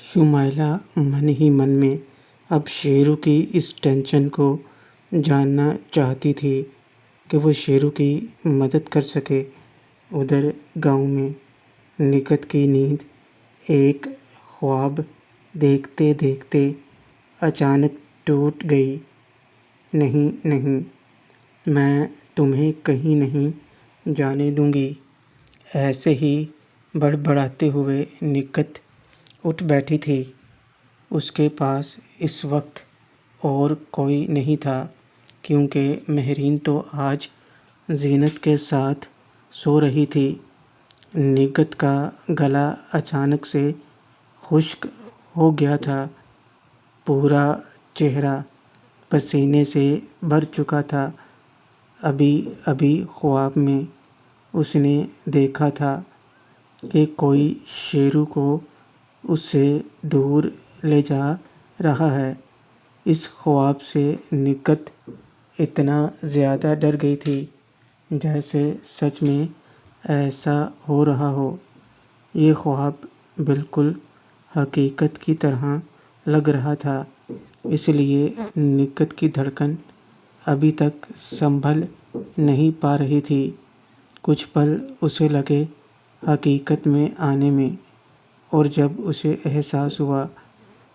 شمائلہ من ہی من میں اب شیرو کی اس ٹینشن کو جاننا چاہتی تھی کہ وہ شیرو کی مدد کر سکے۔ ادھر گاؤں میں نکھت کی نیند ایک خواب دیکھتے دیکھتے اچانک ٹوٹ گئی۔ نہیں نہیں، میں تمہیں کہیں نہیں جانے دوں گی۔ ایسے ہی بڑبڑاتے ہوئے نکھت اٹھ بیٹھی تھی۔ اس کے پاس اس وقت اور کوئی نہیں تھا کیونکہ مہرین تو آج زینت کے ساتھ سو رہی تھی۔ نکھت کا گلا اچانک سے خشک ہو گیا تھا، پورا چہرہ پسینے سے بھر چکا تھا۔ ابھی ابھی خواب میں اس نے دیکھا تھا کہ کوئی شیرو کو اس سے دور لے جا رہا ہے۔ اس خواب سے نکھت اتنا زیادہ ڈر گئی تھی جیسے سچ میں ایسا ہو رہا ہو۔ یہ خواب بالکل حقیقت کی طرح لگ رہا تھا، اس لیے نکھت کی دھڑکن ابھی تک سنبھل نہیں پا رہی تھی۔ کچھ پل اسے لگے حقیقت میں آنے میں، اور جب اسے احساس ہوا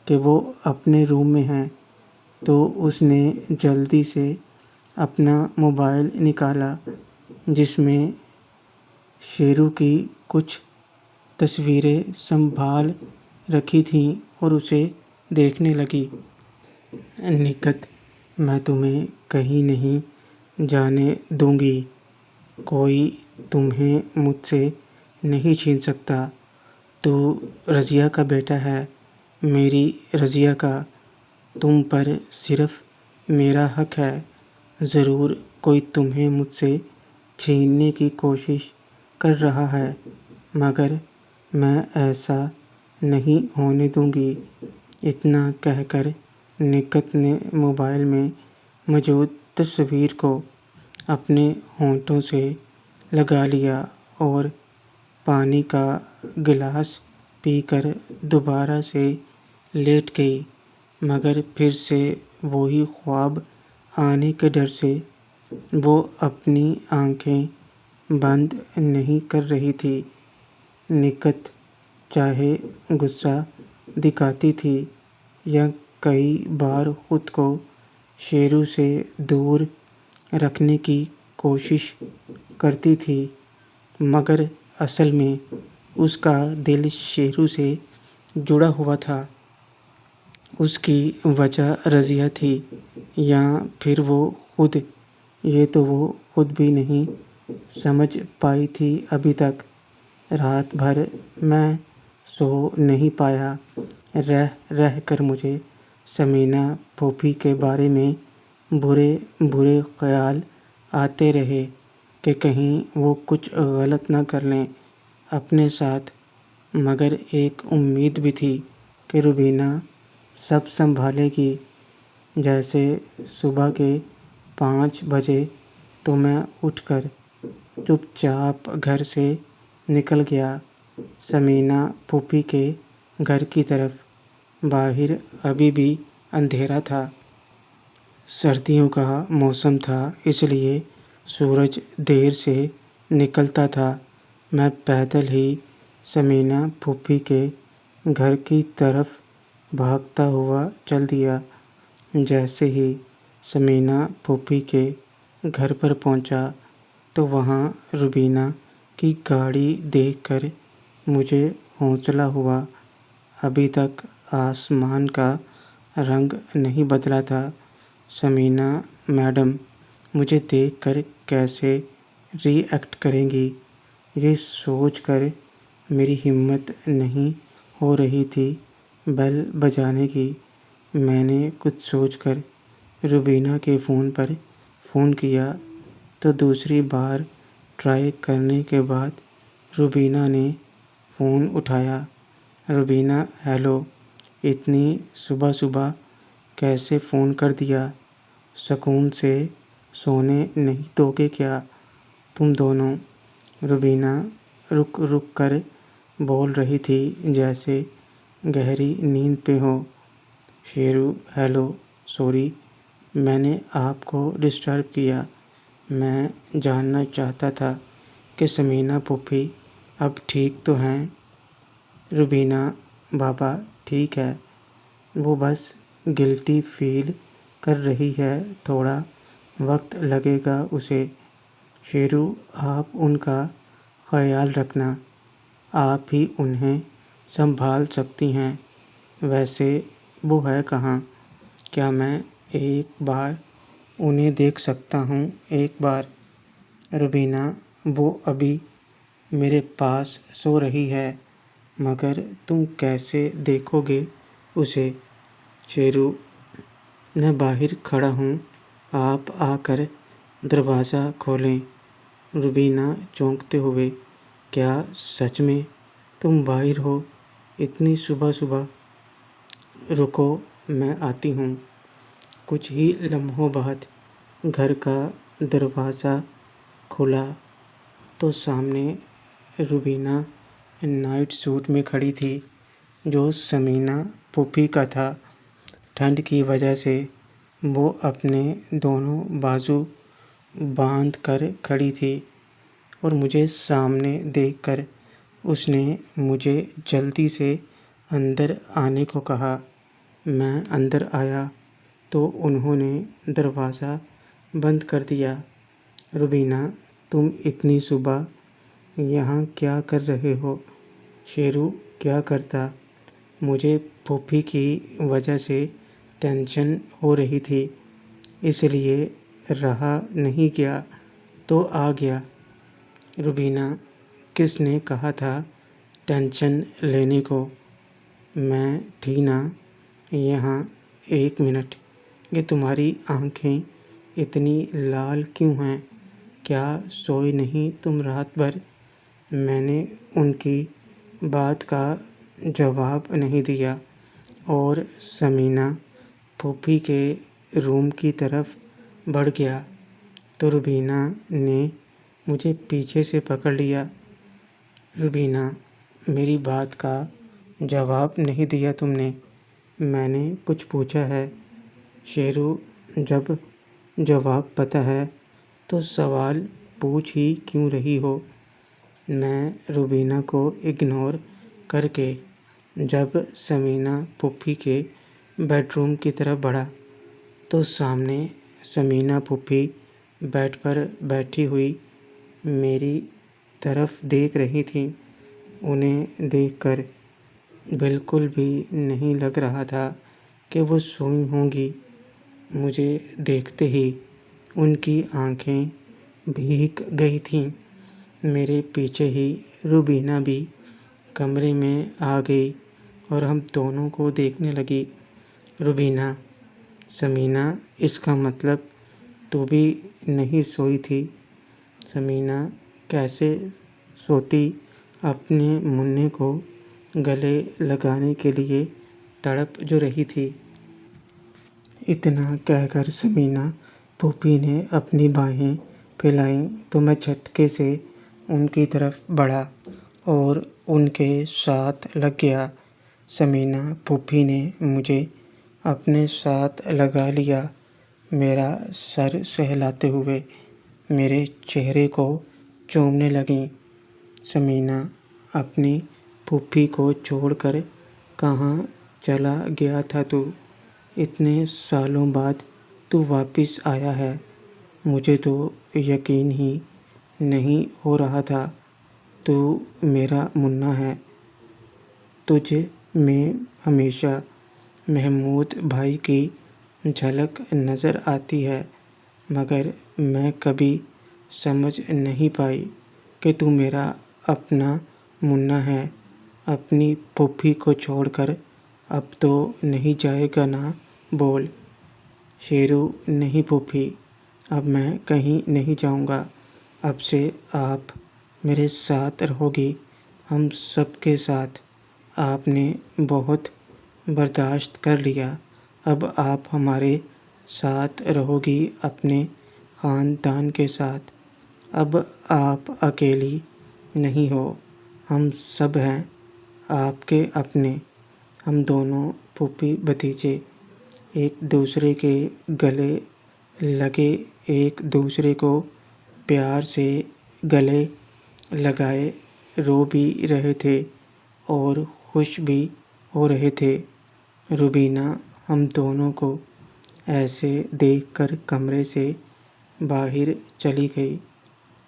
کہ وہ اپنے روم میں ہے تو اس نے جلدی سے اپنا موبائل نکالا جس میں شیرو کی کچھ تصویریں سنبھال رکھی تھیں اور اسے دیکھنے لگی۔ نکھت، میں تمہیں کہیں نہیں جانے دوں گی۔ کوئی تمہیں مجھ سے نہیں چھین سکتا۔ تو رضیہ کا بیٹا ہے، میری رضیہ کا۔ تم پر صرف میرا حق ہے۔ ضرور کوئی تمہیں مجھ سے چھیننے کی کوشش کر رہا ہے، مگر میں ایسا نہیں ہونے دوں گی۔ اتنا کہہ کر نکھت نے موبائل میں موجود تصویر کو اپنے ہونٹوں سے لگا لیا اور پانی کا گلاس پی کر دوبارہ سے لیٹ گئی، مگر پھر سے وہی خواب آنے کے ڈر سے وہ اپنی آنکھیں بند نہیں کر رہی تھی۔ نکھت چاہے غصہ دکھاتی تھی یا کئی بار خود کو شیرو سے دور رکھنے کی کوشش کرتی تھی، مگر اصل میں اس کا دل شیرو سے جڑا ہوا تھا۔ اس کی وجہ رضیہ تھی یا پھر وہ خود، یہ تو وہ خود بھی نہیں سمجھ پائی تھی ابھی تک۔ رات بھر میں سو نہیں پایا، رہ رہ کر مجھے ثمینہ پھوپھی کے بارے میں برے برے خیال آتے رہے کہ کہیں وہ کچھ غلط نہ کر لیں اپنے ساتھ، مگر ایک امید بھی تھی کہ روبینہ سب سنبھالے گی۔ جیسے صبح کے 5 بجے تو میں اٹھ کر چپ چاپ گھر سے نکل گیا ثمینہ پھوپھی کے گھر کی طرف۔ باہر ابھی بھی اندھیرا تھا۔ سردیوں کا موسم تھا، اس لیے سورج دیر سے نکلتا تھا۔ میں پیدل ہی ثمینہ پھوپھی کے گھر کی طرف بھاگتا ہوا چل دیا۔ جیسے ہی ثمینہ پھوپھی کے گھر پر پہنچا تو وہاں روبینہ کی گاڑی دیکھ کر مجھے حوصلہ ہوا۔ ابھی تک آسمان کا رنگ نہیں بدلا تھا۔ ثمینہ میڈم مجھے دیکھ کر کیسے ری ایکٹ کریں گی، یہ سوچ کر میری ہمت نہیں ہو رہی تھی بیل بجانے کی۔ میں نے کچھ سوچ کر روبینہ کے فون پر فون کیا تو دوسری بار ٹرائی کرنے کے بعد روبینہ نے فون اٹھایا۔ روبینہ، ہیلو، اتنی صبح صبح کیسے فون کر دیا؟ سکون سے سونے نہیں دو گے کیا تم دونوں؟ روبینہ رک رک کر بول رہی تھی جیسے گہری نیند پہ ہو۔ شیرو: ہیلو، سوری، میں نے آپ کو ڈسٹرب کیا۔ میں جاننا چاہتا تھا کہ ثمینہ پھوپھی اب ٹھیک تو ہیں؟ روبینہ: بابا ٹھیک ہے، وہ بس گلٹی فیل کر رہی ہے، تھوڑا وقت لگے گا اسے۔ شیرو: آپ ان کا خیال رکھنا، آپ ہی انہیں سنبھال سکتی ہیں۔ ویسے وہ ہے کہاں؟ کیا میں ایک بار انہیں دیکھ سکتا ہوں؟ ایک بار؟ روبینہ: وہ ابھی میرے پاس سو رہی ہے، مگر تم کیسے دیکھو گے اسے؟ شیرو: میں باہر کھڑا ہوں، آپ آ کر دروازہ کھولیں۔ روبینہ چونکتے ہوئے: کیا سچ میں تم باہر ہو اتنی صبح صبح؟ رکو، میں آتی ہوں۔ کچھ ہی لمحوں بعد گھر کا دروازہ کھلا تو سامنے روبینہ نائٹ سوٹ میں کھڑی تھی، جو ثمینہ پھوپھی کا تھا۔ ٹھنڈ کی وجہ سے وہ اپنے دونوں بازو باندھ کر کھڑی تھی اور مجھے سامنے دیکھ کر اس نے مجھے جلدی سے اندر آنے کو کہا۔ میں اندر آیا تو انہوں نے دروازہ بند کر دیا۔ روبینہ: تم اتنی صبح یہاں کیا کر رہے ہو؟ شیرو: کیا کرتا، مجھے پھوپھی کی وجہ سے ٹینشن ہو رہی تھی، اس لیے رہا نہیں گیا تو آ گیا۔ روبینہ: کس نے کہا تھا ٹینشن لینے کو؟ میں تھی نا یہاں۔ ایک منٹ، یہ تمہاری آنکھیں اتنی لال کیوں ہیں؟ کیا سوئے نہیں تم رات بھر؟ میں نے ان کی بات کا جواب نہیں دیا اور ثمینہ پھوپھی کے روم کی طرف بڑھ گیا تو روبینہ نے مجھے پیچھے سے پکڑ لیا۔ روبینہ: میری بات کا جواب نہیں دیا تم نے، میں نے کچھ پوچھا ہے؟ شیرو: جب جواب پتہ ہے تو سوال پوچھ ہی کیوں رہی ہو؟ میں روبینہ کو اگنور کر کے جب ثمینہ پھوپھی کے بیڈ روم کی طرف بڑھا تو سامنے ثمینہ پھوپھی بیڈ پر بیٹھی ہوئی میری طرف دیکھ رہی تھیں۔ انہیں دیکھ کر بالکل بھی نہیں لگ رہا تھا کہ وہ سوئی ہوں گی۔ مجھے دیکھتے ہی ان کی آنکھیں بھیگ گئی تھیں۔ میرے پیچھے ہی روبینہ بھی کمرے میں آ گئی اور ہم دونوں کو دیکھنے لگی۔ روبینہ: ثمینہ، اس کا مطلب تو بھی نہیں سوئی تھی؟ ثمینہ کیسے سوتی، اپنے منّے کو گلے لگانے کے لیے تڑپ جو رہی تھی۔ اتنا کہہ کر ثمینہ پھوپھی نے اپنی بانہیں پھیلائیں تو میں جھٹکے سے ان کی طرف بڑھا اور ان کے ساتھ لگ گیا۔ ثمینہ پھوپھی نے مجھے اپنے ساتھ لگا لیا، میرا سر سہلاتے ہوئے میرے چہرے کو چومنے لگیں۔ ثمینہ: اپنی پھوپھی کو چھوڑ کر کہاں چلا گیا تھا تو؟ اتنے سالوں بعد تو واپس آیا ہے، مجھے تو یقین ہی نہیں ہو رہا تھا تو میرا منا ہے۔ تجھ میں ہمیشہ محمود بھائی کی جھلک نظر آتی ہے، مگر میں کبھی سمجھ نہیں پائی کہ تو میرا اپنا منا ہے۔ اپنی پھوپھی کو چھوڑ کر اب تو نہیں جائے گا نا، بول۔ شیرو: نہیں پھوپھی، اب میں کہیں نہیں جاؤں گا، اب سے آپ میرے ساتھ رہو گی، ہم سب کے ساتھ۔ آپ نے بہت برداشت کر لیا، اب آپ ہمارے ساتھ رہو گی، اپنے خاندان کے ساتھ۔ اب آپ اکیلی نہیں ہو، ہم سب ہیں آپ کے اپنے۔ ہم دونوں پھوپھی بھتیجے ایک دوسرے کے گلے لگے ایک دوسرے کو پیار سے گلے لگائے رو بھی رہے تھے اور خوش بھی ہو رہے تھے۔ روبینہ ہم دونوں کو ایسے دیکھ کر کمرے سے باہر چلی گئی۔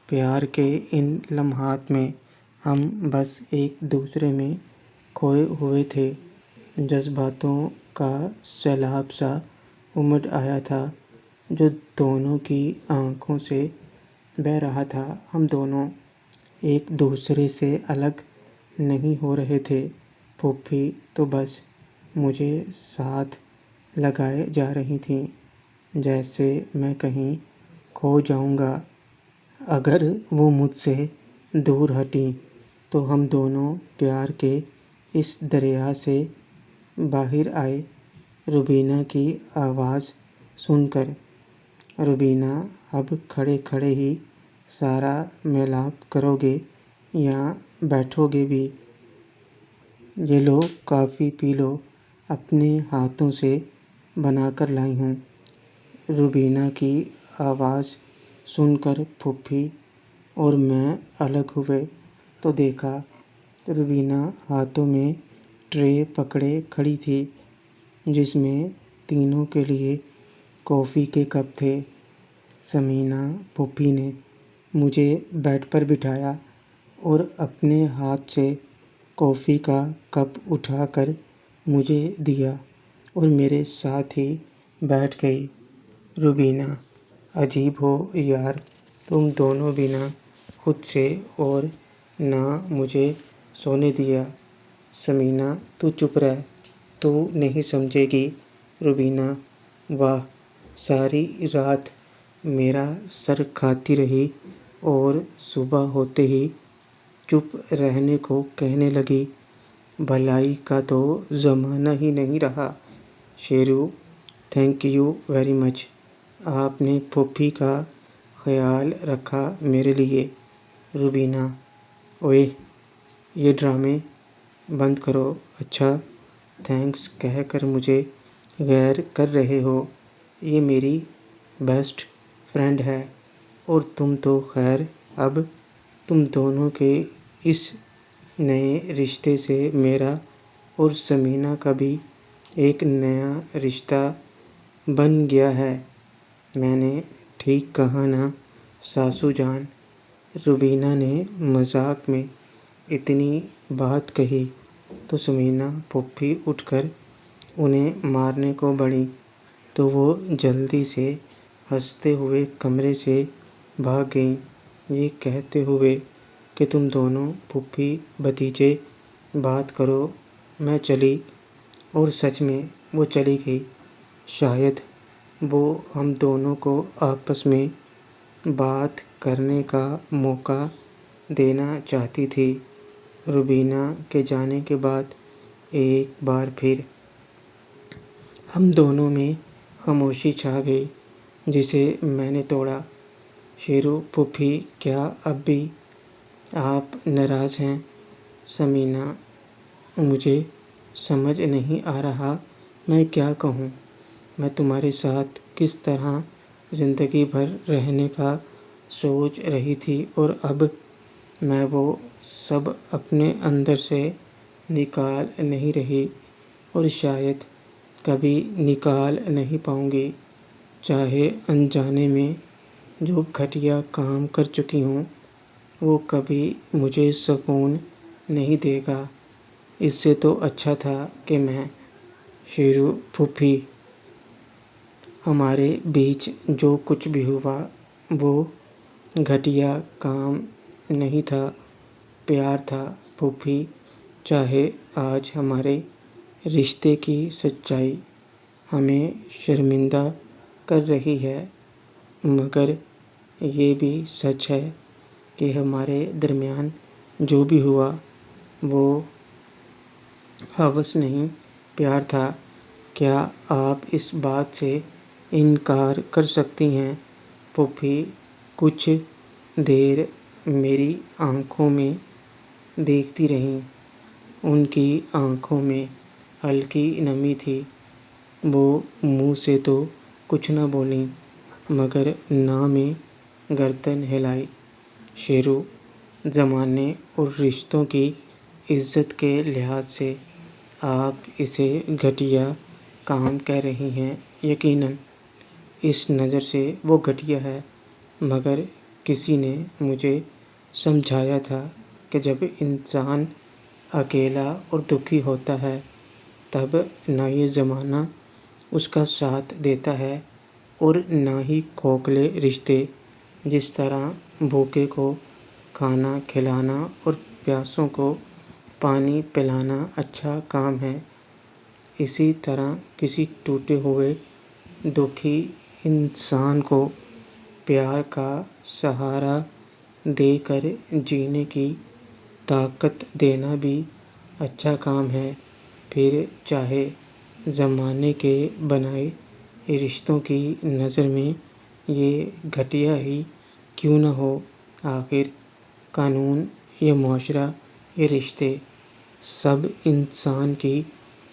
پیار کے ان لمحات میں ہم بس ایک دوسرے میں کھوئے ہوئے تھے۔ جذباتوں کا سیلاب سا امڑ آیا تھا جو دونوں کی آنکھوں سے بہہ رہا تھا۔ ہم دونوں ایک دوسرے سے الگ نہیں ہو رہے تھے۔ پھوپھی تو بس مجھے ساتھ لگائے جا رہی تھیں، جیسے میں کہیں کھو جاؤں گا اگر وہ مجھ سے دور ہٹیں۔ تو ہم دونوں پیار کے اس دریا سے باہر آئے۔ روبینہ کی آواز سن کر، روبینہ اب کھڑے کھڑے ہی سارا میلاب کرو گے یا بیٹھو گے بھی؟ یہ لو کافی پی لو، اپنے ہاتھوں سے بنا کر لائی ہوں۔ روبینہ کی آواز سن کر پھوپھی اور میں الگ ہوئے تو دیکھا روبینہ ہاتھوں میں ٹرے پکڑے کھڑی تھی جس میں تینوں کے لیے کافی کے کپ تھے۔ ثمینہ پھوپھی نے مجھے بیڈ پر بٹھایا اور اپنے ہاتھ سے کافی کا کپ اٹھا کر مجھے دیا اور میرے ساتھ ہی بیٹھ گئی۔ روبینہ: عجیب ہو یار، تم دونوں بھی نہ خود سے اور نہ مجھے سونے دیا۔ ثمینہ: تو چپ رہ، تو نہیں سمجھے گی۔ روبینہ: واہ، ساری رات میرا سر کھاتی رہی اور صبح ہوتے ہی چپ رہنے کو کہنے لگی۔ بھلائی کا تو زمانہ ہی نہیں رہا۔ شیرو: تھینک یو ویری مچ، آپ نے پھوپھی کا خیال رکھا میرے لیے۔ روبینہ: اوئے، یہ ڈرامے بند کرو۔ اچھا، تھینکس کہہ کر مجھے غیر کر رہے ہو؟ یہ میری بیسٹ فرینڈ ہے اور تم تو خیر اب تم دونوں کے اس نئے رشتے سے میرا اور ثمینہ کا بھی ایک نیا رشتہ بن گیا ہے۔ میں نے ٹھیک کہا نا ساسو جان؟ روبینہ نے مذاق میں اتنی بات کہی تو ثمینہ پھوپھی اٹھ کر انہیں مارنے کو بڑھیں تو وہ جلدی سے ہنستے ہوئے کمرے سے بھاگ گئیں، یہ کہتے ہوئے کہ تم دونوں پھوپھی بھتیجے بات کرو، میں چلی۔ اور سچ میں وہ چلی گئی۔ شاید وہ ہم دونوں کو آپس میں بات کرنے کا موقع دینا چاہتی تھی۔ روبینہ کے جانے کے بعد ایک بار پھر ہم دونوں میں خاموشی چھا گئی جسے میں نے توڑا۔ شیرو: پھوپھی کیا اب بھی آپ ناراض ہیں؟ ثمینہ: مجھے سمجھ نہیں آ رہا میں کیا کہوں۔ میں تمہارے ساتھ کس طرح زندگی بھر رہنے کا سوچ رہی تھی اور اب میں وہ سب اپنے اندر سے نکال نہیں رہی اور شاید کبھی نکال نہیں پاؤں گی۔ چاہے انجانے میں جو گھٹیا کام کر چکی ہوں وہ کبھی مجھے سکون نہیں دے گا۔ اس سے تو اچھا تھا کہ میں… شیرو: پھوپھی، ہمارے بیچ جو کچھ بھی ہوا وہ گھٹیا کام نہیں تھا، پیار تھا۔ پھوپھی، چاہے آج ہمارے رشتے کی سچائی ہمیں شرمندہ کر رہی ہے مگر یہ بھی سچ ہے کہ ہمارے درمیان جو بھی ہوا وہ ہوس نہیں، پیار تھا۔ کیا آپ اس بات سے انکار کر سکتی ہیں؟ پھوپھی کچھ دیر میری آنکھوں میں دیکھتی رہیں۔ ان کی آنکھوں میں ہلکی نمی تھی۔ وہ منہ سے تو کچھ نہ بولیں مگر ناک میں گردن ہلائی۔ شیرو، زمانے اور رشتوں کی عزت کے لحاظ سے آپ اسے گھٹیا کام کہہ رہی ہیں۔ یقیناً اس نظر سے وہ گھٹیا ہے، مگر کسی نے مجھے سمجھایا تھا کہ جب انسان اکیلا اور دکھی ہوتا ہے تب نہ یہ زمانہ اس کا ساتھ دیتا ہے اور نہ ہی کھوکھلے رشتے۔ جس طرح بھوکے کو کھانا کھلانا اور پیاسوں کو پانی پلانا اچھا کام ہے، اسی طرح کسی ٹوٹے ہوئے دکھی انسان کو پیار کا سہارا دے کر جینے کی طاقت دینا بھی اچھا کام ہے، پھر چاہے زمانے کے بنائے رشتوں کی نظر میں یہ گھٹیا ہی کیوں نہ ہو۔ آخر قانون، یہ معاشرہ، یہ رشتے سب انسان کی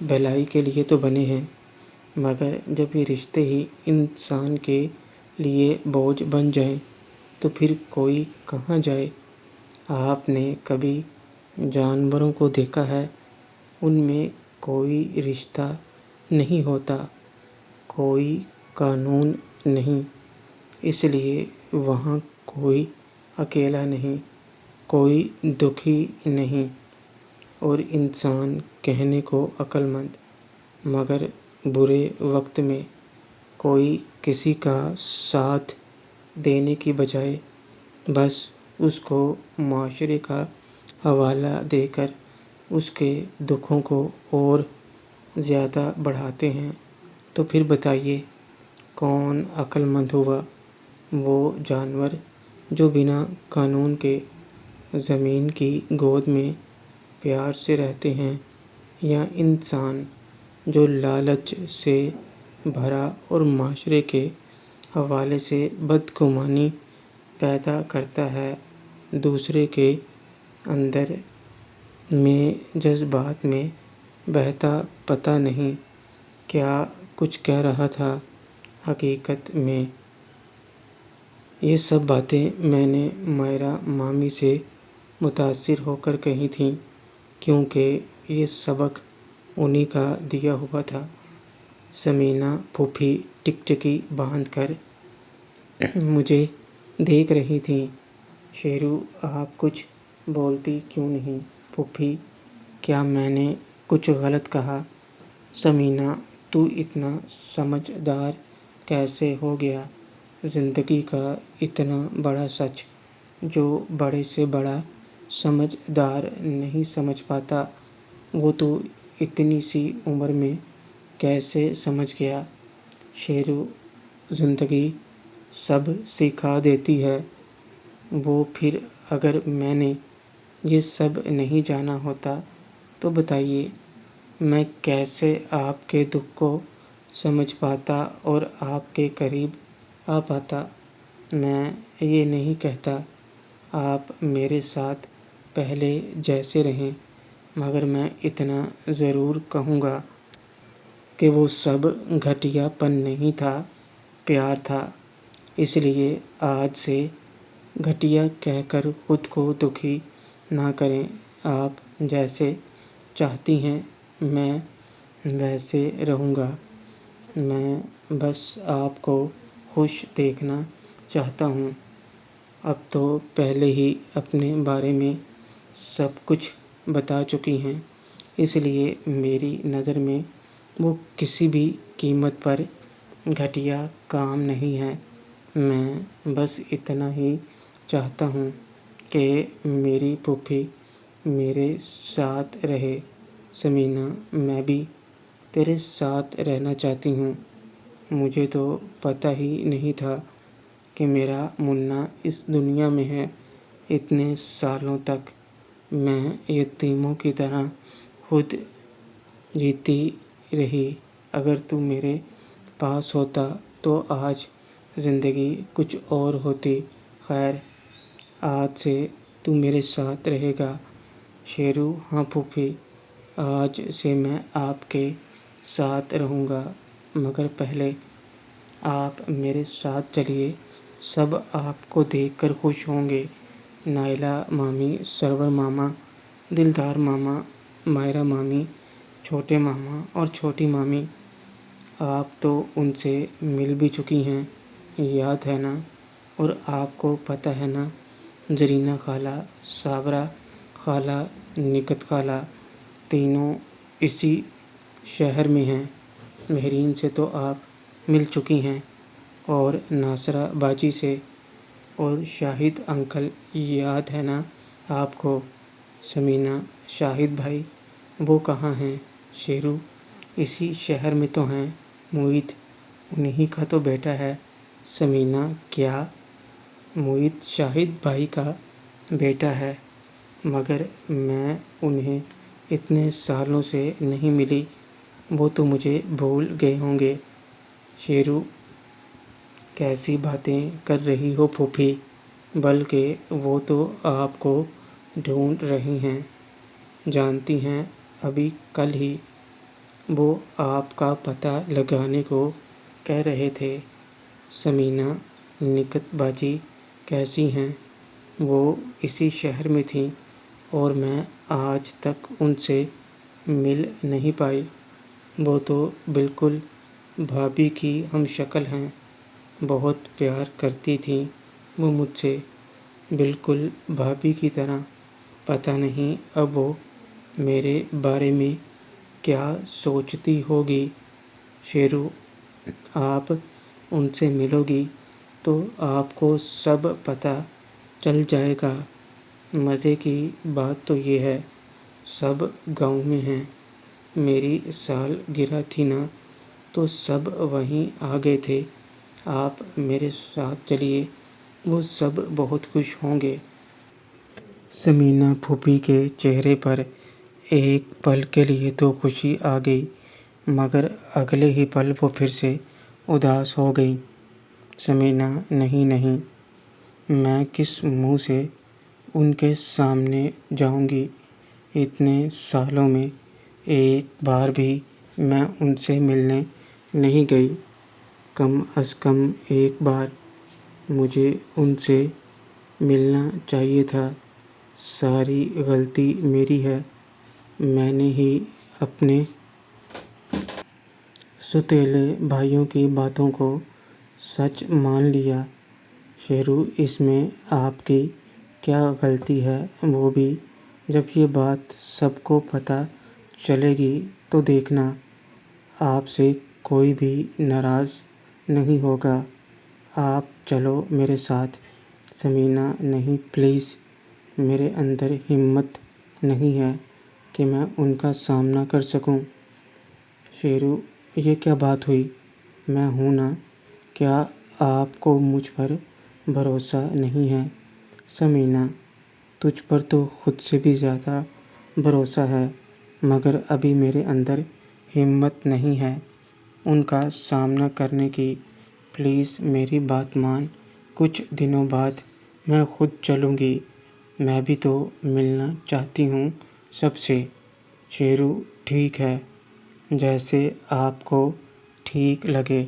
بھلائی کے لیے تو بنے ہیں، مگر جب یہ رشتے ہی انسان کے لیے بوجھ بن جائیں تو پھر کوئی کہاں جائے۔ آپ نے کبھی جانوروں کو دیکھا ہے؟ ان میں کوئی رشتہ نہیں ہوتا، کوئی قانون نہیں، اس لیے وہاں کوئی اکیلا نہیں، کوئی دکھی نہیں، اور انسان کہنے کو عقل مند، مگر برے وقت میں کوئی کسی کا ساتھ دینے کی بجائے بس اس کو معاشرے کا حوالہ دے کر اس کے دکھوں کو اور زیادہ بڑھاتے ہیں۔ تو پھر بتائیے کون عقل مند ہوا؟ وہ جانور جو بنا قانون کے زمین کی گود میں پیار سے رہتے ہیں، یا انسان جو لالچ سے بھرا اور معاشرے کے حوالے سے بدگمانی پیدا کرتا ہے، دوسرے کے اندر میں جذبات میں بہتا پتہ نہیں کیا کچھ کہہ رہا تھا۔ حقیقت میں یہ سب باتیں میں نے مائرہ مامی سے متاثر ہو کر کہی تھیں، کیونکہ یہ سبق انہی کا دیا ہوا تھا۔ ثمینہ پھوپھی ٹکٹکی باندھ کر مجھے دیکھ رہی تھیں۔ شیرو، آپ کچھ بولتی کیوں نہیں؟ پھوپھی، کیا میں نے کچھ غلط کہا؟ ثمینہ، تو اتنا سمجھدار کیسے ہو گیا؟ زندگی کا اتنا بڑا سچ جو بڑے سے بڑا سمجھدار نہیں سمجھ پاتا، وہ تو اتنی سی عمر میں کیسے سمجھ گیا؟ شیرو، زندگی سب سکھا دیتی ہے۔ وہ پھر اگر میں نے یہ سب نہیں جانا ہوتا تو بتائیے میں کیسے آپ کے دکھ کو سمجھ پاتا اور آپ کے قریب آ پاتا؟ میں یہ نہیں کہتا آپ میرے ساتھ پہلے جیسے رہیں، مگر میں اتنا ضرور کہوں گا کہ وہ سب گھٹیا پن نہیں تھا، پیار تھا۔ اس لیے آج سے گھٹیا کہہ کر خود کو دکھی نہ کریں۔ آپ جیسے چاہتی ہیں میں ویسے رہوں گا۔ میں بس آپ کو خوش دیکھنا چاہتا ہوں۔ اب تو پہلے ہی اپنے بارے میں سب کچھ بتا چکی ہیں، اس لیے میری نظر میں وہ کسی بھی قیمت پر گھٹیا کام نہیں ہے۔ میں بس اتنا ہی چاہتا ہوں کہ میری پھوپھی میرے ساتھ رہے۔ ثمینہ، میں بھی تیرے ساتھ رہنا چاہتی ہوں۔ مجھے تو پتہ ہی نہیں تھا کہ میرا منا اس دنیا میں ہے۔ اتنے سالوں تک میں یتیموں کی طرح خود جیتی رہی۔ اگر تو میرے پاس ہوتا تو آج زندگی کچھ اور ہوتی۔ خیر، آج سے تو میرے ساتھ رہے گا۔ شیرو، ہاں پھوپھی، آج سے میں آپ کے ساتھ رہوں گا، مگر پہلے آپ میرے ساتھ چلیے، سب آپ کو دیکھ کر خوش ہوں گے۔ نائلہ مامی، سرور ماما، دلدار ماما، مائرہ مامی، چھوٹے ماما اور چھوٹی مامی، آپ تو ان سے مل بھی چکی ہیں، یاد ہے نا؟ اور آپ کو پتہ ہے نا، زرینہ خالہ، صابرہ خالہ، نکہت خالہ، تینوں اسی شہر میں ہیں۔ مہرین سے تو آپ مل چکی ہیں، اور ناصرہ باجی سے، اور شاہد انکل، یاد ہے نا آپ کو؟ ثمینہ، شاہد بھائی وہ کہاں ہیں؟ شیرو، اسی شہر میں تو ہیں، موہت انہی کا تو بیٹا ہے۔ ثمینہ، کیا؟ موہت شاہد بھائی کا بیٹا ہے، مگر میں انہیں اتنے سالوں سے نہیں ملی، وہ تو مجھے بھول گئے ہوں گے۔ شیرو، کیسی باتیں کر رہی ہو پھوپھی، بلکہ وہ تو آپ کو ڈھونڈ رہے ہیں، جانتی ہیں ابھی کل ہی وہ آپ کا پتہ لگانے کو کہہ رہے تھے۔ ثمینہ، نکہت باجی کیسی ہیں؟ وہ اسی شہر میں تھیں، اور میں آج تک ان سے مل نہیں پائی۔ وہ تو بالکل بھابھی کی ہم شکل ہیں، بہت پیار کرتی تھیں وہ مجھ سے، بالکل بھابھی کی طرح۔ پتہ نہیں اب وہ میرے بارے میں کیا سوچتی ہوگی۔ شیرو، آپ ان سے ملو گی تو آپ کو سب پتہ چل جائے گا۔ مزے کی بات تو یہ ہے، سب گاؤں میں ہیں۔ میری سالگرہ تھی نا، تو سب وہیں آ گئے تھے۔ آپ میرے ساتھ چلیے، وہ سب بہت خوش ہوں گے۔ ثمینہ پھوپھی کے چہرے پر ایک پل کے لیے تو خوشی آ گئی، مگر اگلے ہی پل وہ پھر سے اداس ہو گئیں۔ ثمینہ، نہیں نہیں، میں کس منہ سے ان کے سامنے جاؤں گی؟ اتنے سالوں میں ایک بار بھی میں ان سے ملنے نہیں گئی، کم از کم ایک بار مجھے ان سے ملنا چاہیے تھا۔ ساری غلطی میری ہے، میں نے ہی اپنے سوتیلے بھائیوں کی باتوں کو سچ مان لیا۔ شیرو، اس میں آپ کی کیا غلطی ہے؟ وہ بھی جب یہ بات سب کو پتہ چلے گی تو دیکھنا، آپ سے کوئی بھی ناراض نہیں ہوگا۔ آپ چلو میرے ساتھ۔ ثمینہ، نہیں پلیز، میرے اندر ہمت نہیں ہے کہ میں ان کا سامنا کر سکوں۔ شیرو، یہ کیا بات ہوئی؟ میں ہوں نا، کیا آپ کو مجھ پر بھروسہ نہیں ہے؟ ثمینہ، تجھ پر تو خود سے بھی زیادہ بھروسہ ہے، مگر ابھی میرے اندر ہمت نہیں ہے ان کا سامنا کرنے کی۔ پلیز میری بات مان، کچھ دنوں بعد میں خود چلوں گی، میں بھی تو ملنا چاہتی ہوں سب سے۔ شیرو، ٹھیک ہے، جیسے آپ کو ٹھیک لگے۔